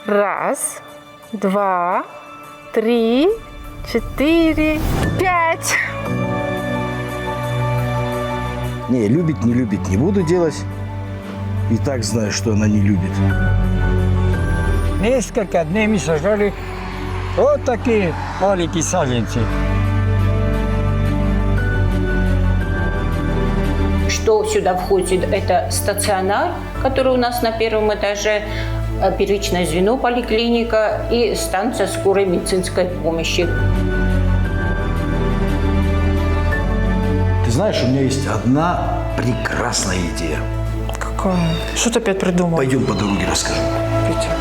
Раз, два, три, 4, 5. Не, любит, не буду делать. И так знаю, что она не любит. Несколько дней мы сажали вот такие маленькие саженцы. Что сюда входит? Это стационар, который у нас на первом этаже, первичное звено поликлиника и станция скорой медицинской помощи. Ты знаешь, у меня есть одна прекрасная идея. Какая? Что ты опять придумал? Пойдем по дороге расскажу. Петя.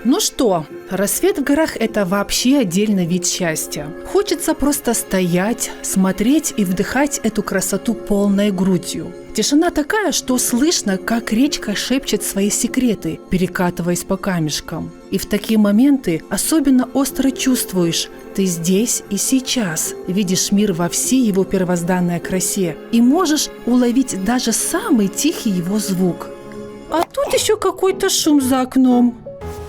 Ну что, рассвет в горах – это вообще отдельный вид счастья. Хочется просто стоять, смотреть и вдыхать эту красоту полной грудью. Тишина такая, что слышно, как речка шепчет свои секреты, перекатываясь по камешкам. И в такие моменты особенно остро чувствуешь – ты здесь и сейчас, видишь мир во всей его первозданной красе и можешь уловить даже самый тихий его звук. А тут еще какой-то шум за окном.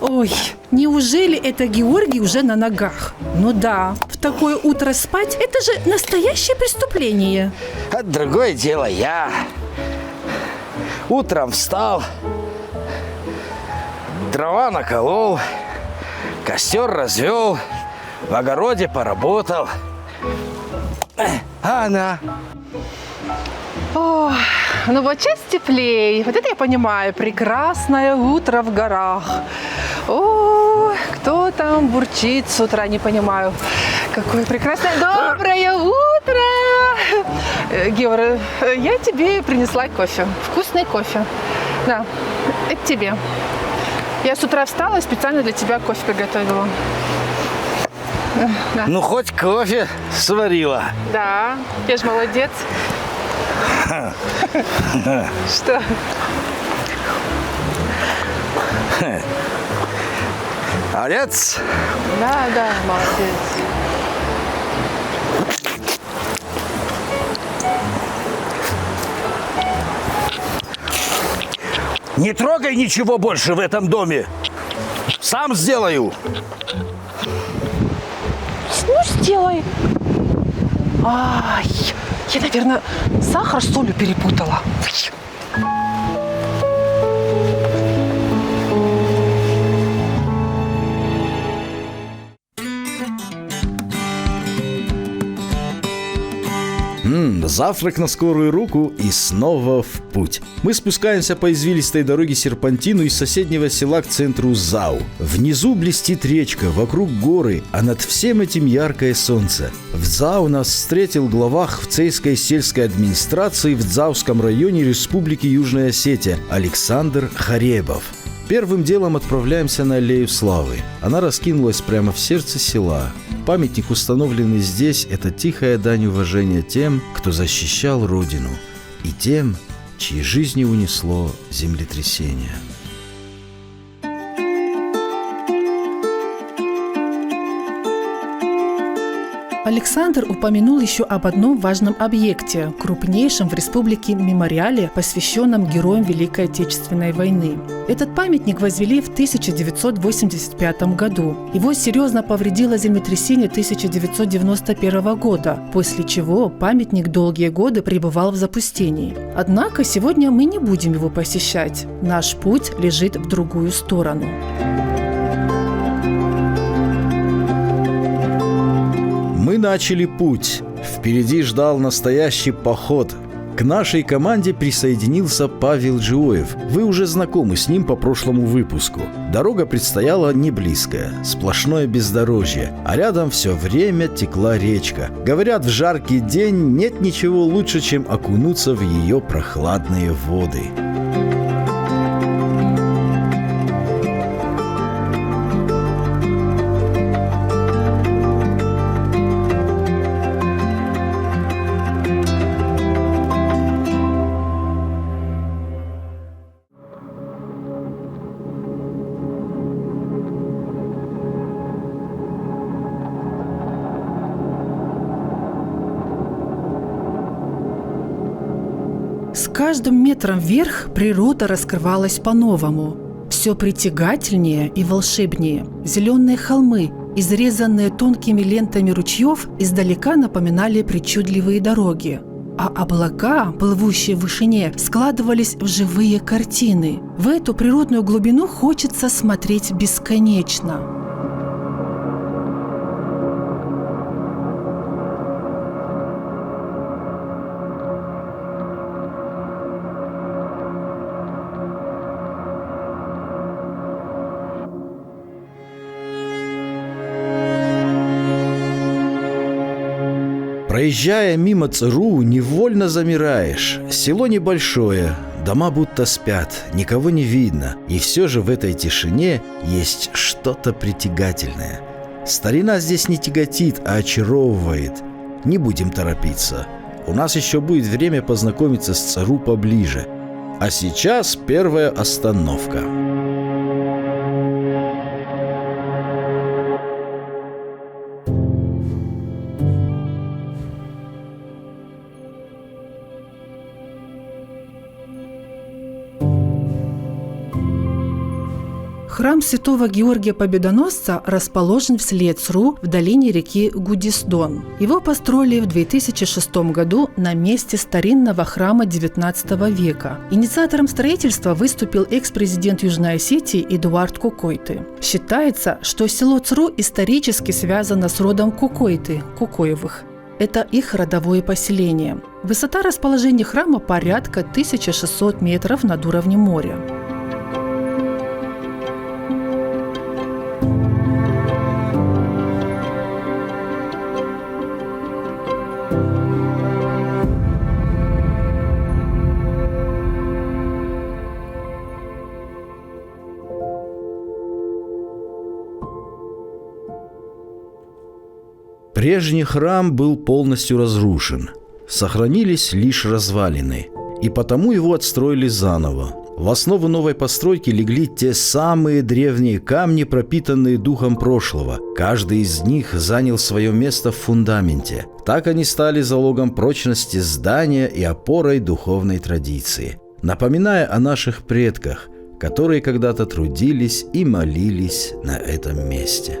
Ой, неужели это Георгий уже на ногах? Ну да, в такое утро спать – это же настоящее преступление. А другое дело я. Утром встал, дрова наколол, костер развел, в огороде поработал. А она... Ох, ну вот сейчас теплей. Вот это я понимаю. Прекрасное утро в горах. О, кто там бурчит с утра, не понимаю. Какое прекрасное доброе утро! Геор, я тебе принесла кофе. Вкусный кофе. Да, это тебе. Я с утра встала и специально для тебя кофе приготовила. Да. Ну, хоть кофе сварила. Да, я же молодец. Что? Молодец. Да, молодец. Не трогай ничего больше в этом доме. Сам сделаю. Ну, сделай. Ай, я, наверное, сахар с солью перепутала. Завтрак на скорую руку и снова в путь. Мы спускаемся по извилистой дороге серпантину из соседнего села к центру Зау. Внизу блестит речка, вокруг горы, а над всем этим яркое солнце. В Зау нас встретил глава Хвцейской сельской администрации в Дзауском районе Республики Южная Осетия Александр Харебов. Первым делом отправляемся на Аллею Славы. Она раскинулась прямо в сердце села. Памятник, установленный здесь, это тихая дань уважения тем, кто защищал Родину, и тем, чьи жизни унесло землетрясение. Александр упомянул еще об одном важном объекте, крупнейшем в республике мемориале, посвященном героям Великой Отечественной войны. Этот памятник возвели в 1985 году. Его серьезно повредило землетрясение 1991 года, после чего памятник долгие годы пребывал в запустении. Однако сегодня мы не будем его посещать. Наш путь лежит в другую сторону. Мы начали путь. Впереди ждал настоящий поход. К нашей команде присоединился Павел Джиоев. Вы уже знакомы с ним по прошлому выпуску. Дорога предстояла не близкая, сплошное бездорожье, а рядом все время текла речка. Говорят, в жаркий день нет ничего лучше, чем окунуться в ее прохладные воды. С каждым метром вверх природа раскрывалась по-новому. Все притягательнее и волшебнее. Зеленые холмы, изрезанные тонкими лентами ручьев, издалека напоминали причудливые дороги. А облака, плывущие в вышине, складывались в живые картины. В эту природную глубину хочется смотреть бесконечно. Проезжая мимо ЦРУ, невольно замираешь. Село небольшое, дома будто спят, никого не видно. И все же в этой тишине есть что-то притягательное. Старина здесь не тяготит, а очаровывает. Не будем торопиться. У нас еще будет время познакомиться с ЦРУ поближе. А сейчас первая остановка. Храм святого Георгия Победоносца расположен вслед ЦРУ в долине реки Гудисдон. Его построили в 2006 году на месте старинного храма XIX века. Инициатором строительства выступил экс-президент Южной Осетии Эдуард Кукойты. Считается, что село ЦРУ исторически связано с родом Кукойты, Кукоевых. Это их родовое поселение. Высота расположения храма порядка 1600 метров над уровнем моря. Прежний храм был полностью разрушен. Сохранились лишь развалины. И потому его отстроили заново. В основу новой постройки легли те самые древние камни, пропитанные духом прошлого. Каждый из них занял свое место в фундаменте. Так они стали залогом прочности здания и опорой духовной традиции, напоминая о наших предках, которые когда-то трудились и молились на этом месте.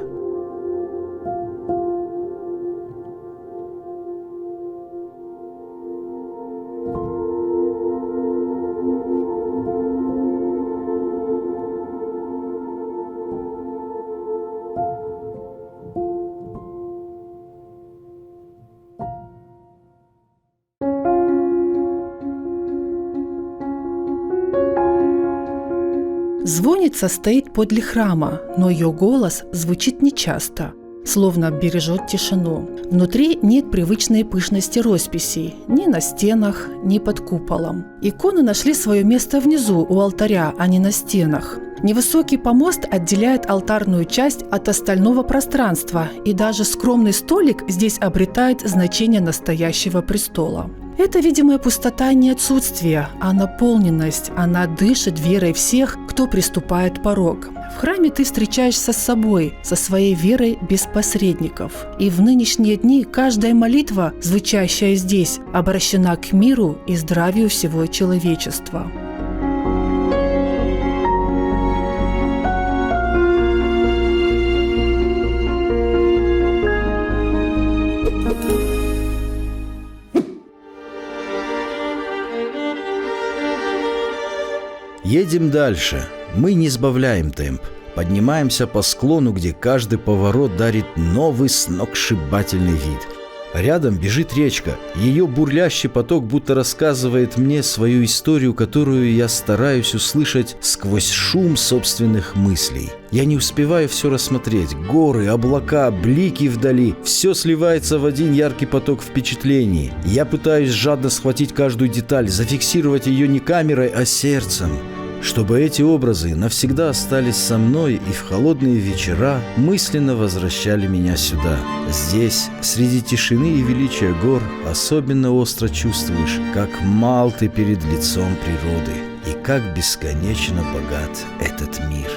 Звонница стоит подле храма, но ее голос звучит нечасто, словно бережет тишину. Внутри нет привычной пышности росписей ни на стенах, ни под куполом. Иконы нашли свое место внизу, у алтаря, а не на стенах. Невысокий помост отделяет алтарную часть от остального пространства, и даже скромный столик здесь обретает значение настоящего престола. Это видимая пустота не отсутствие, а наполненность. Она дышит верой всех, кто приступает порог. В храме ты встречаешься с собой, со своей верой без посредников. И в нынешние дни каждая молитва, звучащая здесь, обращена к миру и здравию всего человечества. Едем дальше. Мы не сбавляем темп. Поднимаемся по склону, где каждый поворот дарит новый сногсшибательный вид. Рядом бежит речка. Ее бурлящий поток будто рассказывает мне свою историю, которую я стараюсь услышать сквозь шум собственных мыслей. Я не успеваю все рассмотреть. Горы, облака, блики вдали. Все сливается в один яркий поток впечатлений. Я пытаюсь жадно схватить каждую деталь, зафиксировать ее не камерой, а сердцем. Чтобы эти образы навсегда остались со мной и в холодные вечера мысленно возвращали меня сюда. Здесь, среди тишины и величия гор, особенно остро чувствуешь, как мал ты перед лицом природы и как бесконечно богат этот мир.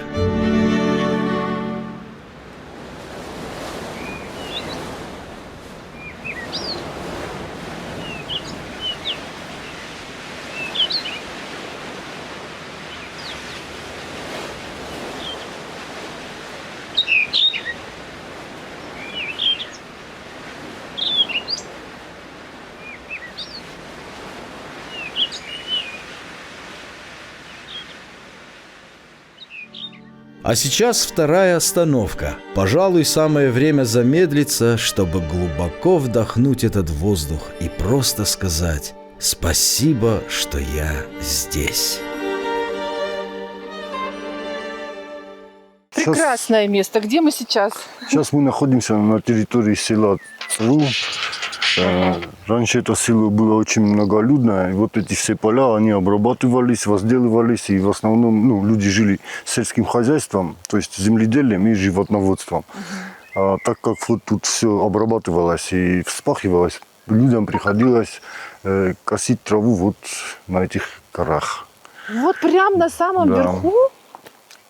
А сейчас вторая остановка. Пожалуй, самое время замедлиться, чтобы глубоко вдохнуть этот воздух и просто сказать «Спасибо, что я здесь». Прекрасное место. Где мы сейчас? Сейчас мы находимся на территории села Тру. Раньше это село было очень многолюдное, и вот эти все поля, они обрабатывались, возделывались, и в основном люди жили сельским хозяйством, то есть земледелием и животноводством. А так как вот тут все обрабатывалось и вспахивалось, людям приходилось косить траву вот на этих горах. Вот прям на самом Да. верху?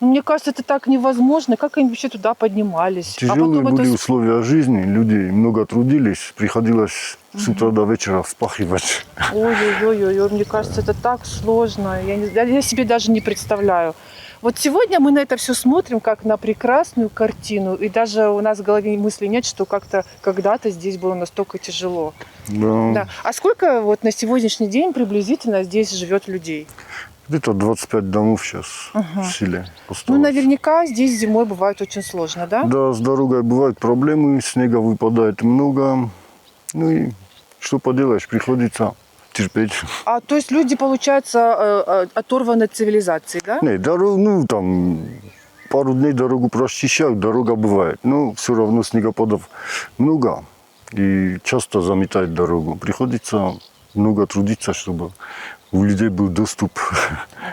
Мне кажется, это так невозможно. Как они вообще туда поднимались? Тяжелые потом были это... условия жизни, люди много трудились, приходилось с утра до вечера вспахивать. Ой-ой-ой, мне кажется, это так сложно. Я себе даже не представляю. Вот сегодня мы на это все смотрим как на прекрасную картину. И даже у нас в голове мысли нет, что как-то когда-то здесь было настолько тяжело. Да. Да. А сколько вот на сегодняшний день приблизительно здесь живет людей? Где-то 25 домов сейчас в селе осталось. Ну, наверняка здесь зимой бывает очень сложно, да? Да, с дорогой бывают проблемы, снега выпадает много. Ну и что поделаешь, приходится терпеть. А то есть люди, получается, оторваны от цивилизации, да? Не, дорогу, там пару дней дорогу прочищают, дорога бывает. Но все равно снегопадов много и часто заметает дорогу. Приходится много трудиться, чтобы у людей был доступ.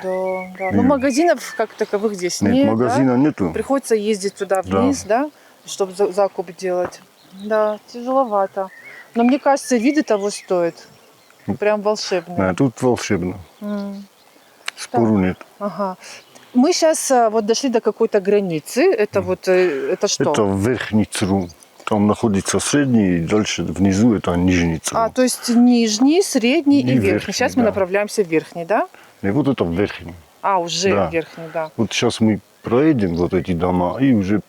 Да. Ну, магазинов как таковых здесь нет. Нет, магазина нету. Приходится ездить туда вниз, да, чтобы закуп делать. Да, тяжеловато. Но мне кажется, виды того стоят. Прям волшебные. Да, тут волшебно. Спору нет. Ага. Мы сейчас вот дошли до какой-то границы. Это вот, это что? Это верхний Цру. Там находится средний, и дальше внизу это нижний Цру. А, то есть нижний, средний и верхний. верхний, Сейчас мы да. направляемся в верхний, да? И вот это верхний. А, уже Да. верхний, да. Вот сейчас мы проедем вот эти дома и уже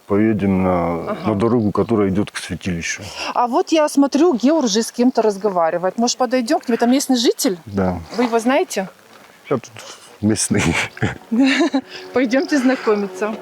поедем на дорогу, которая идет к святилищу. А вот я смотрю, Георг уже с кем-то разговаривает. Может, подойдем к нему? Это местный житель? Да. Вы его знаете? Я тут местный. Пойдемте знакомиться.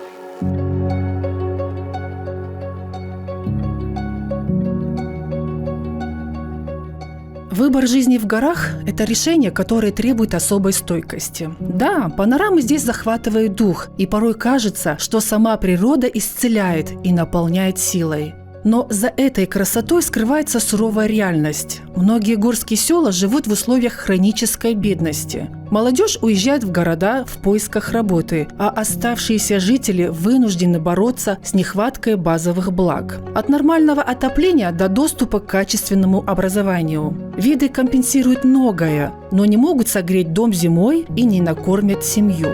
Выбор жизни в горах – это решение, которое требует особой стойкости. Да, панорамы здесь захватывают дух, и порой кажется, что сама природа исцеляет и наполняет силой. Но за этой красотой скрывается суровая реальность. Многие горские села живут в условиях хронической бедности. Молодежь уезжает в города в поисках работы, а оставшиеся жители вынуждены бороться с нехваткой базовых благ. От нормального отопления до доступа к качественному образованию. Виды компенсируют многое, но не могут согреть дом зимой и не накормят семью.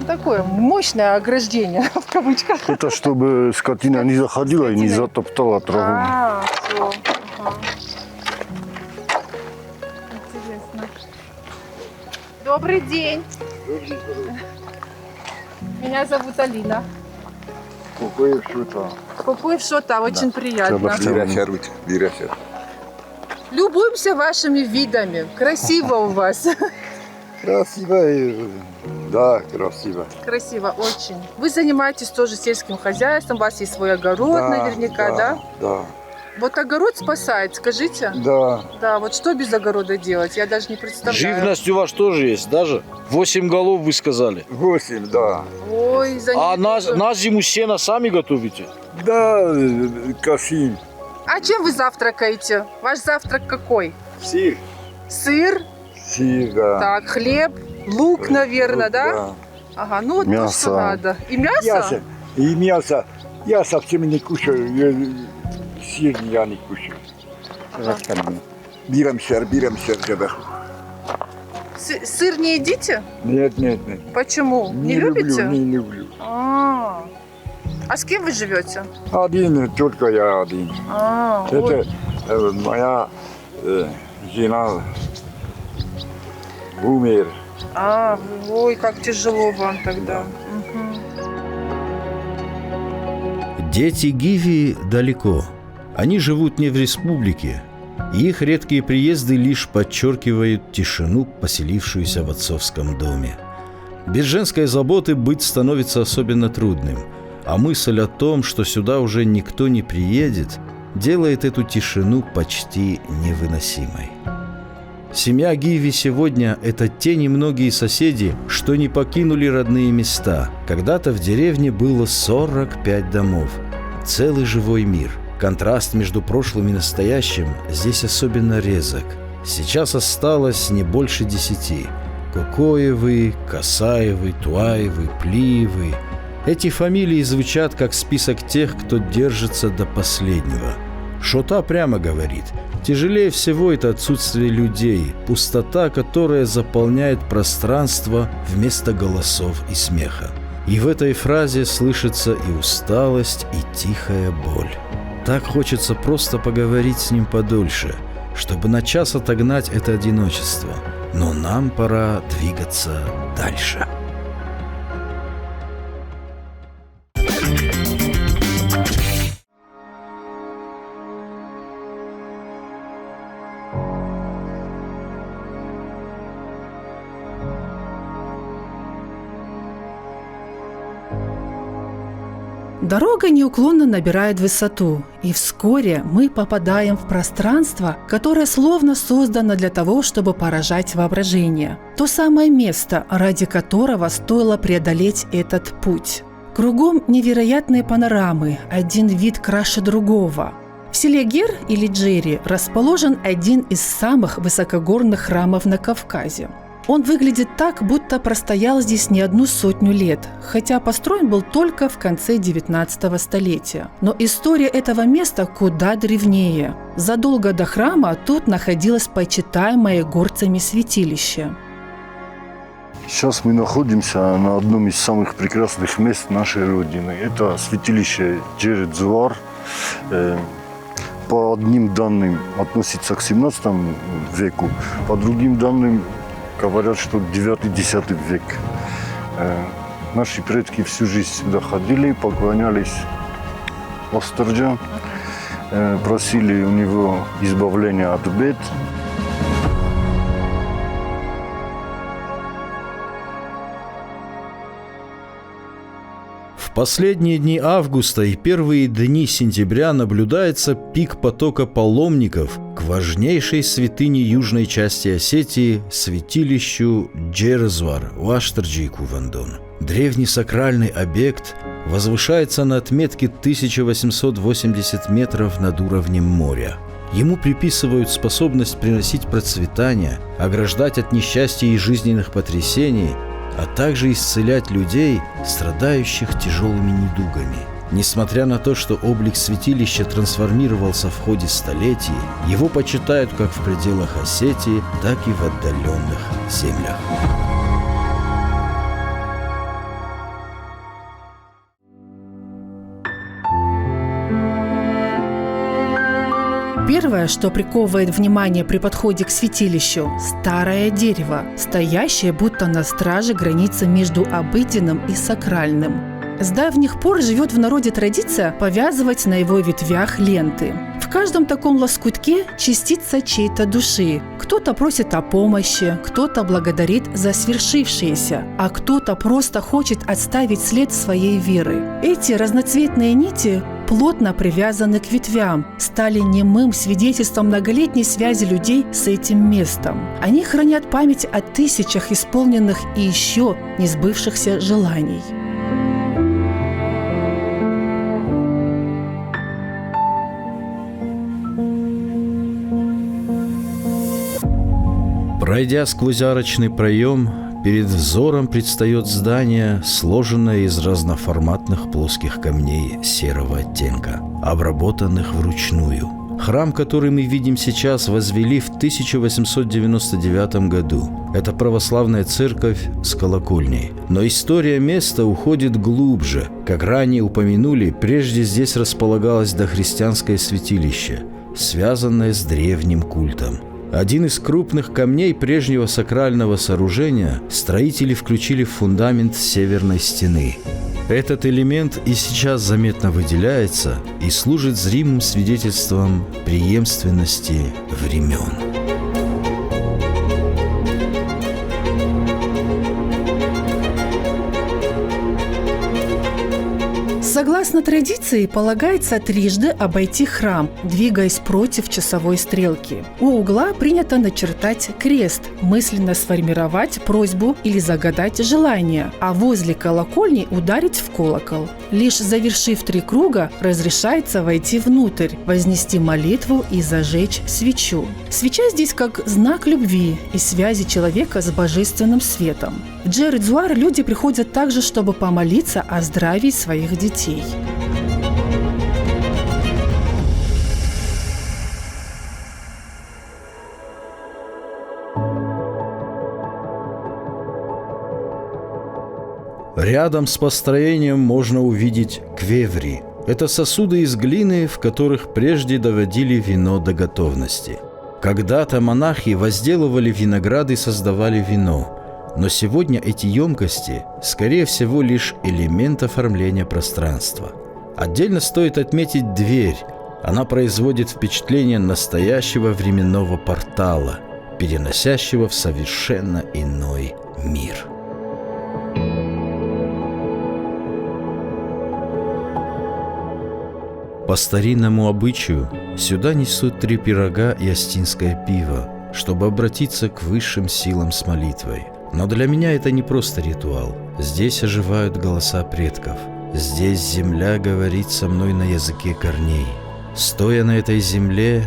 Такое мощное ограждение, в кавычках. Это чтобы скотина не заходила и не затоптала траву. А, все. Ага. Интересно. Добрый день. Меня зовут Алина. Какое что-то. Кукуев Шота, очень приятно. Виряхер. Любуемся вашими видами. Красиво у вас. Красиво, да, красиво. Красиво очень. Вы занимаетесь тоже сельским хозяйством, у вас есть свой огород наверняка, да? Да, Вот огород спасает, скажите? да. Да, вот что без огорода делать, я даже не представляю. Живность у вас тоже есть, даже? 8 голов вы сказали. 8, да. Ой, за А ними тоже. на зиму сено сами готовите? Да, косим. А чем вы завтракаете? Ваш завтрак какой? Сыр. Сыр, Сыр, да. так, хлеб, лук, наверное, да? Да. Ага, ну вот то, Мясо. что надо. И мясо? И мясо. Я совсем не кушаю. Сыр я не кушаю. Берем сыр, да. Сыр не едите? Нет, нет. Почему? Не любите? Не люблю. А с кем вы живете? Один, только я один. Ой. Это моя жена умер. Ой, как тяжело вам тогда. Мгм. Дети Гиви далеко. Они живут не в республике. И их редкие приезды лишь подчеркивают тишину, поселившуюся в отцовском доме. Без женской заботы быть становится особенно трудным. А мысль о том, что сюда уже никто не приедет, делает эту тишину почти невыносимой. Семья Гиви сегодня – это те немногие соседи, что не покинули родные места. Когда-то в деревне было 45 домов. Целый живой мир. Контраст между прошлым и настоящим здесь особенно резок. Сейчас осталось не больше 10. Кокоевы, Касаевы, Туаевы, Плиевы. Эти фамилии звучат как список тех, кто держится до последнего. Шота прямо говорит, тяжелее всего это отсутствие людей, пустота, которая заполняет пространство вместо голосов и смеха. И в этой фразе слышится и усталость, и тихая боль. Так хочется просто поговорить с ним подольше, чтобы на час отогнать это одиночество. Но нам пора двигаться дальше. Дорога неуклонно набирает высоту, и вскоре мы попадаем в пространство, которое словно создано для того, чтобы поражать воображение. То самое место, ради которого стоило преодолеть этот путь. Кругом невероятные панорамы, один вид краше другого. В селе Гер или Джери расположен один из самых высокогорных храмов на Кавказе. Он выглядит так, будто простоял здесь не 100 лет, хотя построен был только в конце 19 столетия. Но история этого места куда древнее. Задолго до храма тут находилось почитаемое горцами святилище. Сейчас мы находимся на одном из самых прекрасных мест нашей Родины. Это святилище Джер-Джуар. По одним данным относится к 17 веку, по другим данным говорят, что 9-10 век. Наши предки всю жизнь сюда ходили, поклонялись Осторджа, просили у него избавления от бед. В последние дни августа и первые дни сентября наблюдается пик потока паломников к важнейшей святыне южной части Осетии – святилищу Джер-Джуар в Аштарджи-Кувандон. Древний сакральный объект возвышается на отметке 1880 метров над уровнем моря. Ему приписывают способность приносить процветание, ограждать от несчастья и жизненных потрясений, а также исцелять людей, страдающих тяжелыми недугами. Несмотря на то, что облик святилища трансформировался в ходе столетий, его почитают как в пределах Осетии, так и в отдаленных землях. Первое, что приковывает внимание при подходе к святилищу – старое дерево, стоящее будто на страже границы между обыденным и сакральным. С давних пор живет в народе традиция повязывать на его ветвях ленты. В каждом таком лоскутке частица чьей-то души. Кто-то просит о помощи, кто-то благодарит за свершившееся, а кто-то просто хочет оставить след своей веры. Эти разноцветные нити плотно привязаны к ветвям, стали немым свидетельством многолетней связи людей с этим местом. Они хранят память о тысячах исполненных и еще не сбывшихся желаний. Пройдя сквозь арочный проем, перед взором предстает здание, сложенное из разноформатных плоских камней серого оттенка, обработанных вручную. Храм, который мы видим сейчас, возвели в 1899 году. Это православная церковь с колокольней. Но история места уходит глубже. Как ранее упомянули, прежде здесь располагалось дохристианское святилище, связанное с древним культом. Один из крупных камней прежнего сакрального сооружения строители включили в фундамент северной стены. Этот элемент и сейчас заметно выделяется и служит зримым свидетельством преемственности времен. Согласно традиции, полагается трижды обойти храм, двигаясь против часовой стрелки. У угла принято начертать крест, мысленно сформировать просьбу или загадать желание, а возле колокольни ударить в колокол. Лишь завершив 3 круга, разрешается войти внутрь, вознести молитву и зажечь свечу. Свеча здесь как знак любви и связи человека с божественным светом. В Джер-Эдуар люди приходят также, чтобы помолиться о здравии своих детей. Рядом с построением можно увидеть квеври. Это сосуды из глины, в которых прежде доводили вино до готовности. Когда-то монахи возделывали виноград и создавали вино. Но сегодня эти емкости, скорее всего, лишь элемент оформления пространства. Отдельно стоит отметить дверь. Она производит впечатление настоящего временного портала, переносящего в совершенно иной мир. По старинному обычаю сюда несут 3 пирога и астинское пиво, чтобы обратиться к высшим силам с молитвой. Но для меня это не просто ритуал. Здесь оживают голоса предков. Здесь земля говорит со мной на языке корней. Стоя на этой земле,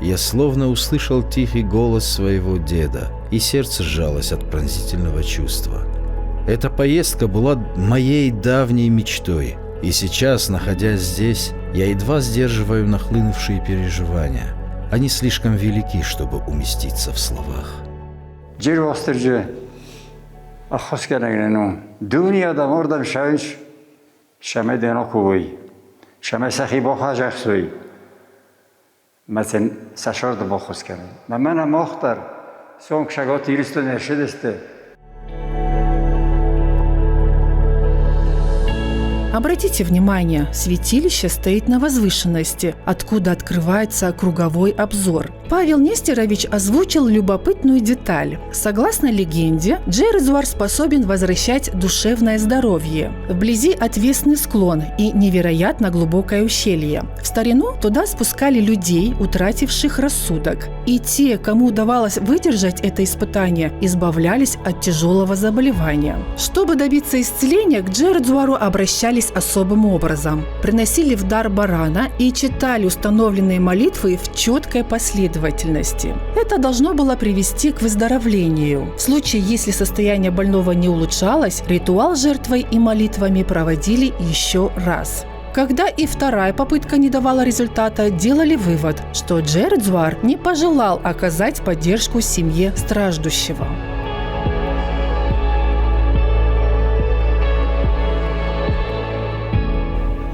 я словно услышал тихий голос своего деда, и сердце сжалось от пронзительного чувства. Эта поездка была моей давней мечтой, и сейчас, находясь здесь, я едва сдерживаю нахлынувшие переживания. Они слишком велики, чтобы уместиться в словах. Ахос керегнено дуния да мордам шавич шаме дено куй шаме сахи бохажахсуй масен сашорд бохос керен мамана мохтар сон кшагот иристо нешедесте. Обратите внимание, святилище стоит на возвышенности, откуда открывается круговой обзор. Павел Нестерович озвучил любопытную деталь. Согласно легенде, Джер-Эдуар способен возвращать душевное здоровье. Вблизи отвесный склон и невероятно глубокое ущелье. В старину туда спускали людей, утративших рассудок. И те, кому удавалось выдержать это испытание, избавлялись от тяжелого заболевания. Чтобы добиться исцеления, к Джер-Эдуару обращались особым образом. Приносили в дар барана и читали установленные молитвы в четкой последовательности. Это должно было привести к выздоровлению. В случае, если состояние больного не улучшалось, ритуал с жертвой и молитвами проводили еще раз. Когда и вторая попытка не давала результата, делали вывод, что Джер-Эдуар не пожелал оказать поддержку семье страждущего.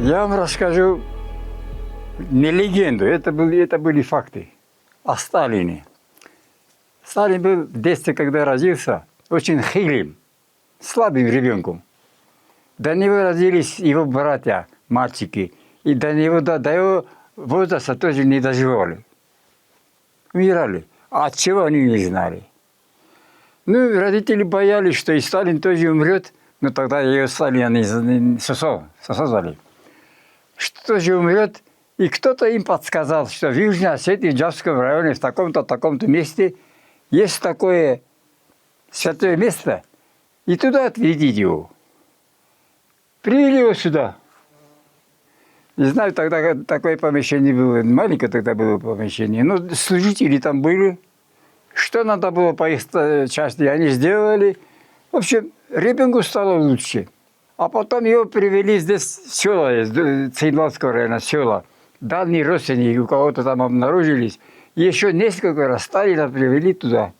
Я вам расскажу не легенду, это были факты о Сталине. Сталин был в детстве, когда родился, очень хилым, слабым ребенком. До него родились его братья, мальчики, и до его возраста тоже не доживали. Умирали. А от чего они не знали. Ну, родители боялись, что и Сталин тоже умрет, но тогда ее Сталин они создали. Что же умрет, и кто-то им подсказал, что в Южной Осетии, в Джавском районе, в таком-то месте есть такое святое место, и туда отведите его. Привели его сюда. Не знаю, тогда такое помещение было, маленькое тогда было помещение, но служители там были. Что надо было по их части, они сделали. В общем, ребенку стало лучше. А потом его привели здесь в села, Цейнландского района, села. Дальние родственники у кого-то там обнаружились. И еще несколько раз Сталина привели туда.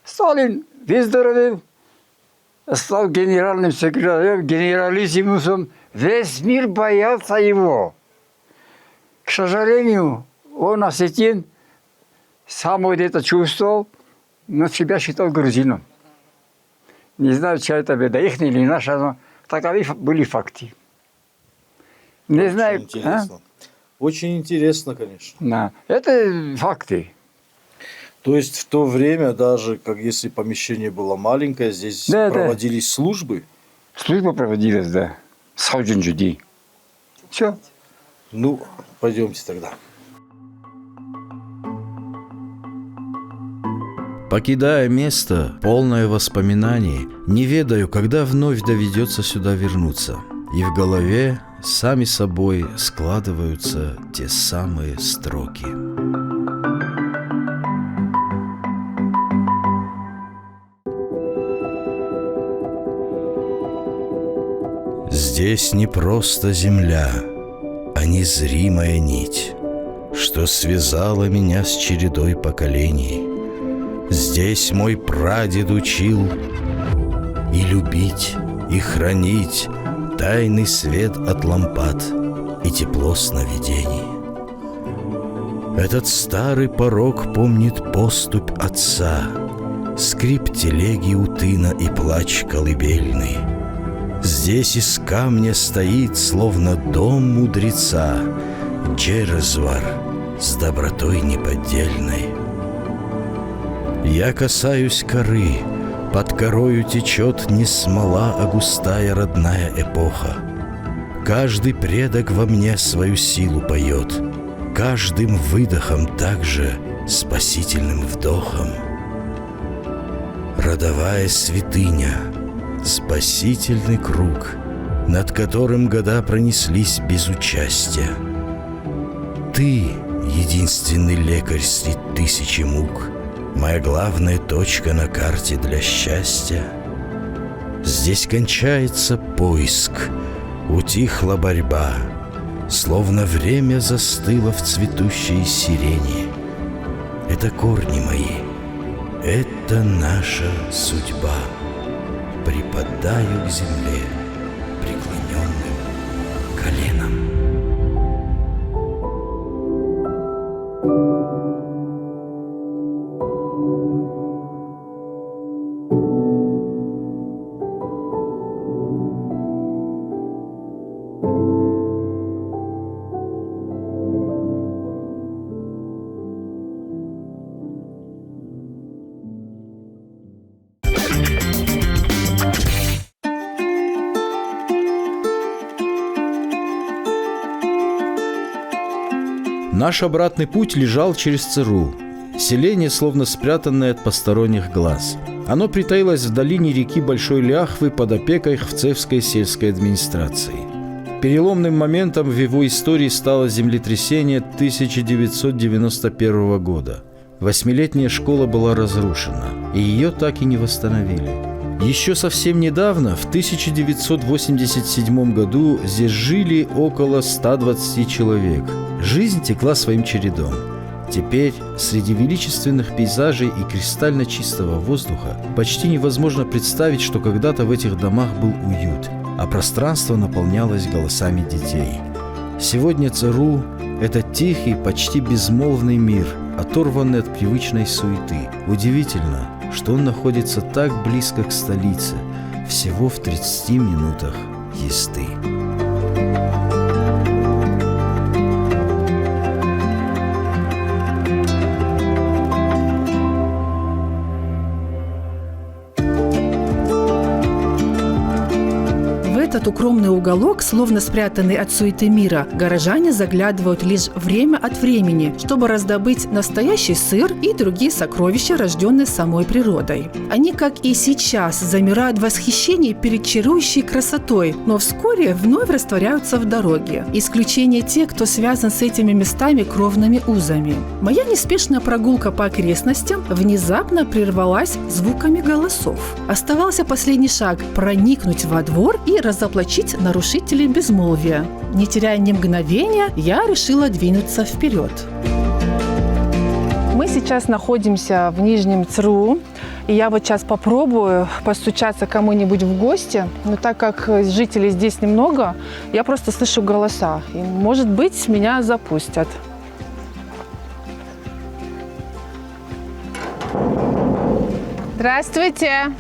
Сталин выздоровел, стал генеральным секретарем, генералиссимусом. Весь мир боялся его. К сожалению, он, осетин, сам вот это чувствовал, но себя считал грузином. Не знаю, чья это беда, их или наша, но таковы были факты. Не Очень знаю, интересно. Очень интересно, конечно. Да. Это факты. То есть в то время, даже как если помещение было маленькое, здесь Да, проводились службы? Служба проводилась, да. Сауджин Джуди. Все. Ну, пойдемте тогда. Покидая место, полное воспоминаний, не ведаю, когда вновь доведется сюда вернуться. И в голове сами собой складываются те самые строки. Здесь не просто земля, а незримая нить, что связала меня с чередой поколений. Здесь мой прадед учил и любить, и хранить тайный свет от лампад и тепло сновидений. Этот старый порог помнит поступь отца, скрип телеги у тына и плач колыбельный. Здесь из камня стоит, словно дом мудреца, Джерезвар с добротой неподдельной. Я касаюсь коры, под корою течет не смола, а густая родная эпоха. Каждый предок во мне свою силу поет, каждым выдохом также спасительным вдохом. Родовая святыня, спасительный круг, над которым года пронеслись без участия. Ты — единственный лекарь среди тысячи мук, моя главная точка на карте для счастья. Здесь кончается поиск, утихла борьба, словно время застыло в цветущей сирени. Это корни мои, это наша судьба. Припадаю к земле преклоненным коленом. Наш обратный путь лежал через ЦРУ. Селение, словно спрятанное от посторонних глаз. Оно притаилось в долине реки Большой Ляхвы под опекой Хвцевской сельской администрации. Переломным моментом в его истории стало землетрясение 1991 года. 8-летняя школа была разрушена, и ее так и не восстановили. Еще совсем недавно, в 1987 году, здесь жили около 120 человек. Жизнь текла своим чередом. Теперь, среди величественных пейзажей и кристально чистого воздуха, почти невозможно представить, что когда-то в этих домах был уют, а пространство наполнялось голосами детей. Сегодня ЦРУ – это тихий, почти безмолвный мир, оторванный от привычной суеты. Удивительно, что он находится так близко к столице, всего в 30 минутах езды. этот укромный уголок, словно спрятанный от суеты мира, горожане заглядывают лишь время от времени, чтобы раздобыть настоящий сыр и другие сокровища, рожденные самой природой. Они, как и сейчас, замирают в восхищении перед чарующей красотой, но вскоре вновь растворяются в дороге. Исключение те, кто связан с этими местами кровными узами. Моя неспешная прогулка по окрестностям внезапно прервалась звуками голосов. Оставался последний шаг – проникнуть во двор и разоблачить нарушителей безмолвия. Не теряя ни мгновения, я решила двинуться вперед. Мы сейчас находимся в Нижнем ЦРУ, и я вот сейчас попробую постучаться кому-нибудь в гости, но так как жителей здесь немного, я просто слышу голоса, и, может быть, меня запустят. Здравствуйте!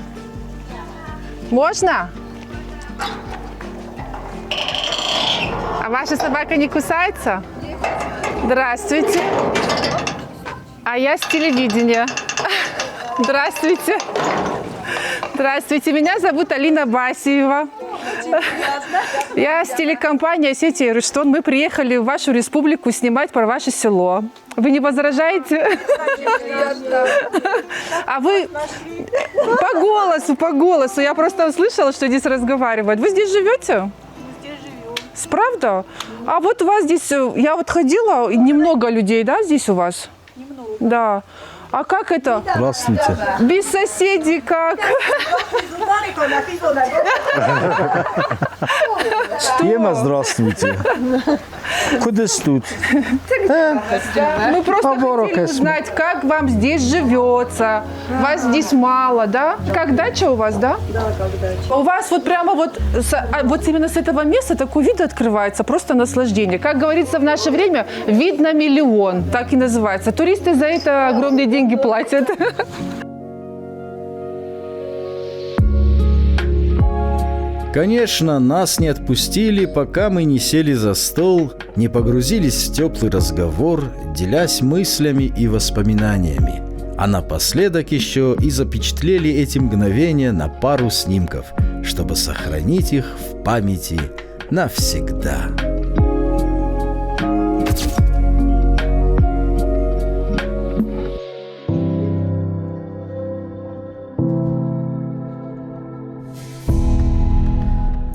Можно? А ваша собака не кусается? Здравствуйте! А я с телевидения. Здравствуйте. Здравствуйте. Меня зовут Алина Басиева. Я с телекомпании «Осетия и Руштон». Мы приехали в вашу республику снимать про ваше село. Вы не возражаете? А вы по голосу. Я просто услышала, что здесь разговаривают. Вы здесь живете? Здесь живем. Правда? А вот у вас здесь, я вот ходила, немного людей, да, здесь у вас? Немного. Да. А как это? Здравствуйте. Без соседей как? Тема здравствуйте. Куда тут? Мы просто хотели узнать, как вам здесь живется. Вас здесь мало, да? Как дача у вас, да? Да, как дача. У вас вот прямо вот именно с этого места такой вид открывается, просто наслаждение. Как говорится в наше время, вид на миллион, так и называется. Туристы за это огромные деньги платят. Конечно, нас не отпустили, пока мы не сели за стол, не погрузились в теплый разговор, делясь мыслями и воспоминаниями. А напоследок еще и запечатлели эти мгновения на пару снимков, чтобы сохранить их в памяти навсегда.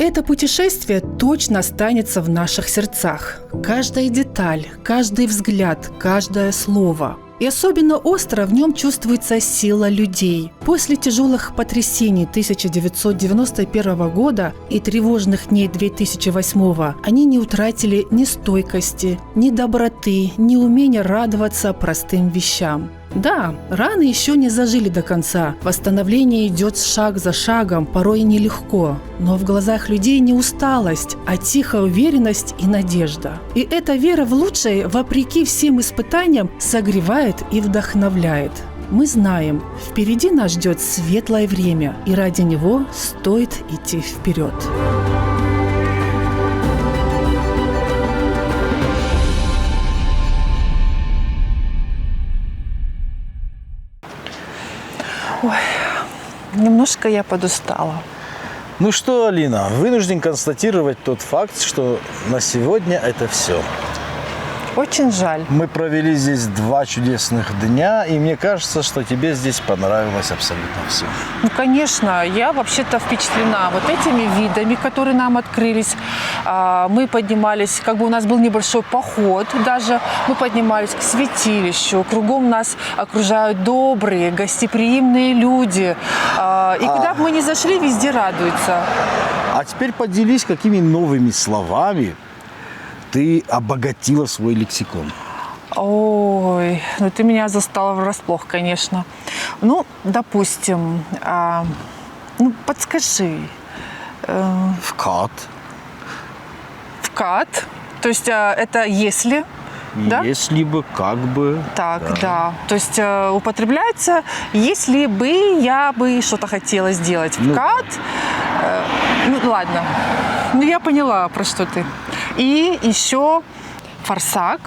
Это путешествие точно останется в наших сердцах. Каждая деталь, каждый взгляд, каждое слово. И особенно остро в нем чувствуется сила людей. После тяжелых потрясений 1991 года и тревожных дней 2008 они не утратили ни стойкости, ни доброты, ни умения радоваться простым вещам. Да, раны еще не зажили до конца. Восстановление идет шаг за шагом, порой нелегко. Но в глазах людей не усталость, а тихая уверенность и надежда. И эта вера в лучшее, вопреки всем испытаниям, согревает и вдохновляет. Мы знаем, впереди нас ждет светлое время, и ради него стоит идти вперед. Ой, немножко я подустала. Ну что, Алина, вынужден констатировать тот факт, что на сегодня это все. Очень жаль. Мы провели здесь 2 чудесных дня, и мне кажется, что тебе здесь понравилось абсолютно все. Ну, конечно, я вообще-то впечатлена вот этими видами, которые нам открылись. Мы поднимались, как бы у нас был небольшой поход даже, мы поднимались к святилищу, кругом нас окружают добрые, гостеприимные люди. И куда бы мы ни зашли, везде радуются. А теперь поделись, какими новыми словами ты обогатила свой лексикон. Ой, ну ты меня застала врасплох, конечно. Ну, допустим, подскажи. Вкат. Вкат, то есть это если, да? Если бы, как бы. Так, да. То есть употребляется, если бы я бы что-то хотела сделать. Вкат, ну ладно, ну я поняла, про что ты. И еще форсак.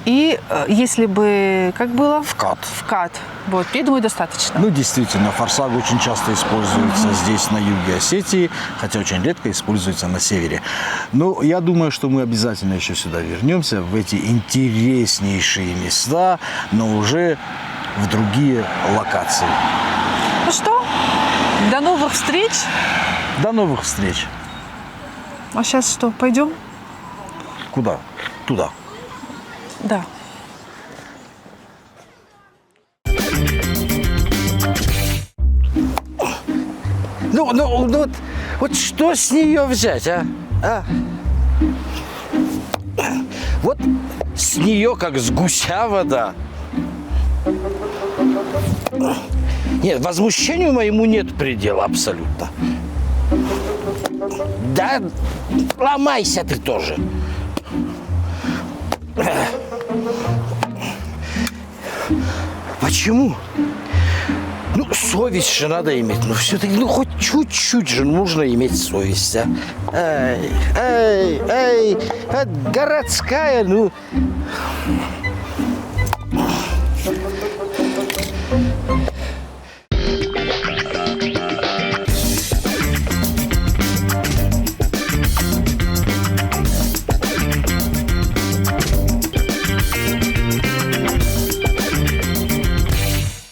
И если бы, как было? Вкат. Вкат. Вот, я думаю, достаточно. Ну, действительно, форсаг очень часто используется здесь, на юге Осетии, хотя очень редко используется на севере. Но я думаю, что мы обязательно еще сюда вернемся, в эти интереснейшие места, но уже в другие локации. Ну что, до новых встреч. До новых встреч. А сейчас что, пойдем? Куда? Туда. Да. Ну, вот что с нее взять, а? Вот с нее как с гуся вода. Нет, возмущению моему нет предела абсолютно. Да, ломайся ты тоже. Почему? Ну, совесть же надо иметь. Ну, все-таки, ну, хоть чуть-чуть же нужно иметь совесть, а? Эй, городская, ну...